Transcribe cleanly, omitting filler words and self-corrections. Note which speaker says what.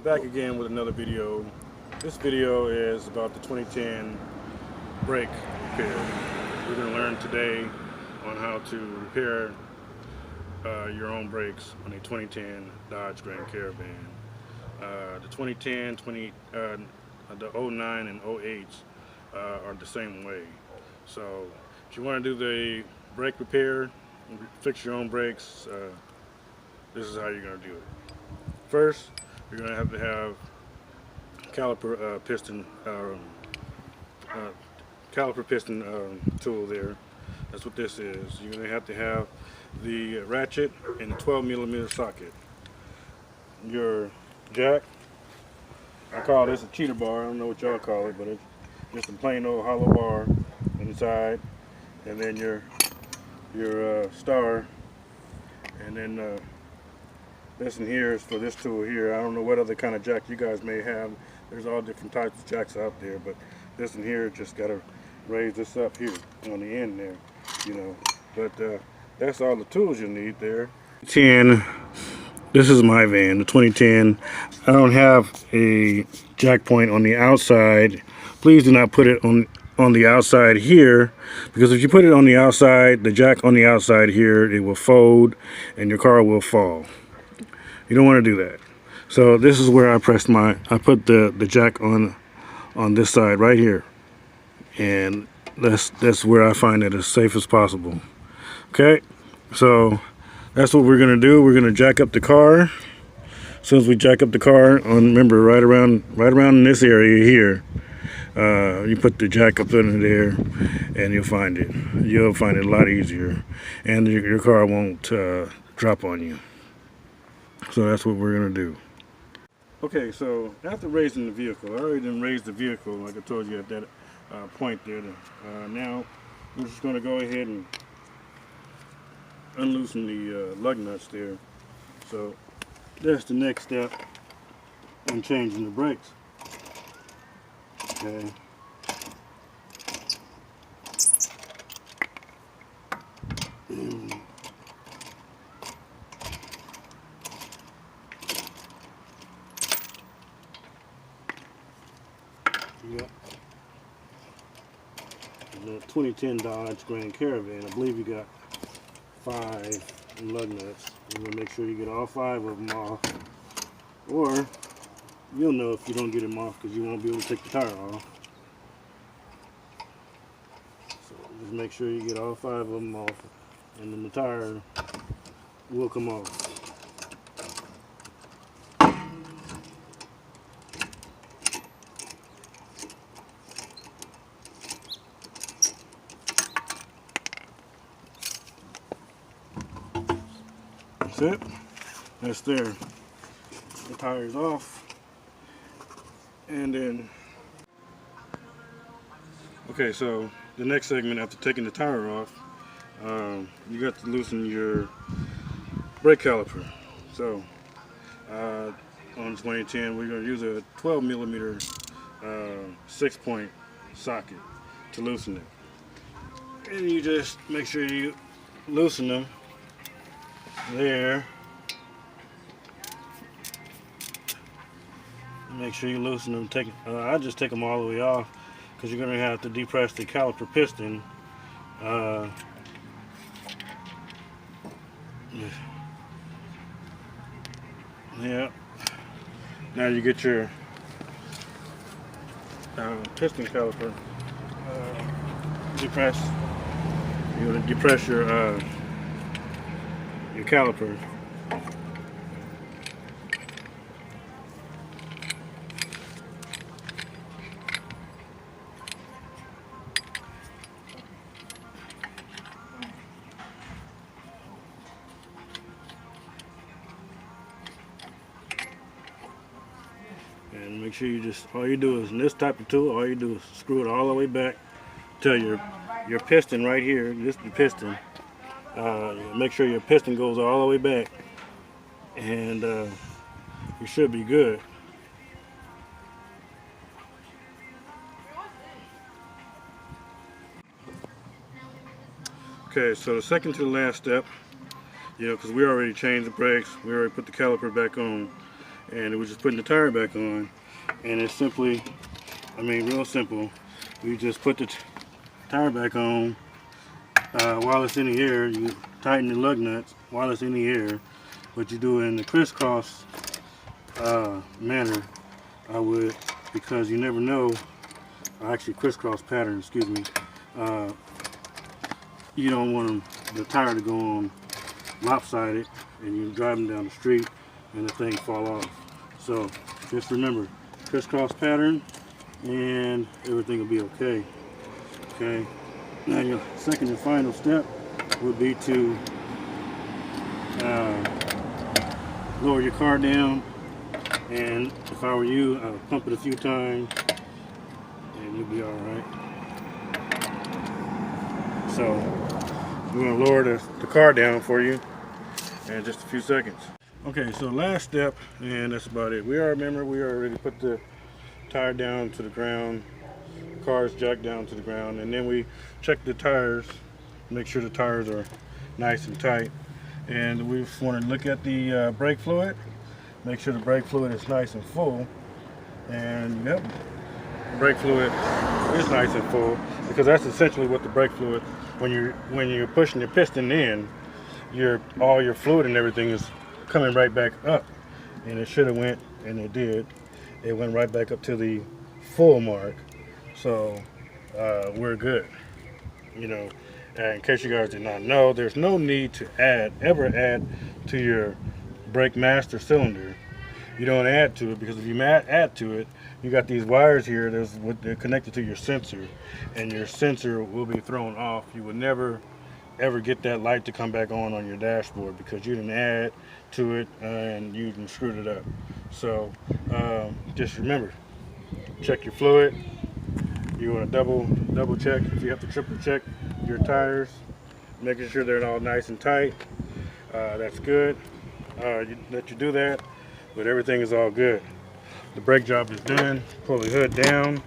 Speaker 1: Back again with another video. This video is about the 2010 brake repair. We're going to learn today on how to repair your own brakes on a 2010 Dodge Grand Caravan. The 2010, the 09 and 08 are the same way. So if you want to do the brake repair, fix your own brakes, this is how you're going to do it. First, you're going to have caliper piston tool there. That's what this is. You're going to have the ratchet and the 12mm socket. Your jack, I call this a cheater bar. I don't know what y'all call it, but it's just a plain old hollow bar inside, and then your star, and then this in here is for this tool here. I don't know what other kind of jack you guys may have. There's all different types of jacks out there, but this in here just got to raise this up here on the end there, you know. But that's all the tools you need there. This is my van, the 2010. I don't have a jack point on the outside. Please do not put it on the outside here, because if you put it on the outside, the jack on the outside here, it will fold and your car will fall. You don't want to do that. So this is where I put the jack on this side right here, and that's where I find it as safe as possible. Okay, so that's what we're gonna do. We're gonna jack up the car. As soon as we jack up the car, remember right around in this area here, you put the jack up under there, and you'll find it. You'll find it a lot easier, and your car won't drop on you. So that's what we're gonna do. Okay, so after raising the vehicle, I already done raised the vehicle like I told you at that point there. Now we're just gonna go ahead and unloosen the lug nuts there. So that's the next step in changing the brakes. Okay. Yep. The 2010 Dodge Grand Caravan. I believe you got 5 lug nuts. You're going to make sure you get all 5 of them off. Or you'll know if you don't get them off because you won't be able to take the tire off. So just make sure you get all 5 of them off, and then the tire will come off. That's it. That's there. The tire's off. And then, okay, so the next segment after taking the tire off, you got to loosen your brake caliper. So on 2010, we're going to use a 12mm 6-point socket to loosen it. And you just make sure you loosen them there. Make sure you loosen them. I just take them all the way off, because you're going to have to depress the caliper piston. Yeah. Now you get your piston caliper depressed. You're going to depress your caliper. And make sure all you do is, in this type of tool, all you do is screw it all the way back till your piston right here, this is the piston. Make sure your piston goes all the way back, and you should be good. Okay, so the second to the last step, because we already changed the brakes, we already put the caliper back on, and we're just putting the tire back on. And it's simply, I mean, real simple. We just put the tire back on. While it's in the air, you tighten the lug nuts while it's in the air, but you do it in the crisscross manner. I would, because you never know. Actually, crisscross pattern, excuse me. You don't want the tire to go on lopsided and you're driving down the street and the thing fall off. So just remember, crisscross pattern and everything will be okay. Okay. Now your second and final step would be to lower your car down, and if I were you, I would pump it a few times and you'll be alright. So I'm going to lower the car down for you in just a few seconds. Okay, so last step, and that's about it. We already put the tire down to the ground, the car is jacked down to the ground, and then we check the tires, make sure the tires are nice and tight. And we want to look at the brake fluid, make sure the brake fluid is nice and full. And yep, the brake fluid is nice and full, because that's essentially what the brake fluid, when you're pushing the piston in, all your fluid and everything is coming right back up. And it should have went, and it did. It went right back up to the full mark. So we're good. You know, in case you guys did not know, there's no need to ever add to your brake master cylinder. You don't add to it, because if you add to it, you got these wires here. They're connected to your sensor, and your sensor will be thrown off. You will never ever get that light to come back on your dashboard, because you didn't add to it and you done screwed it up. So just remember, check your fluid. You want to double check, if you have to triple check your tires, making sure they're all nice and tight. That's good. Let you do that, but everything is all good. The brake job is done. Pull the hood down.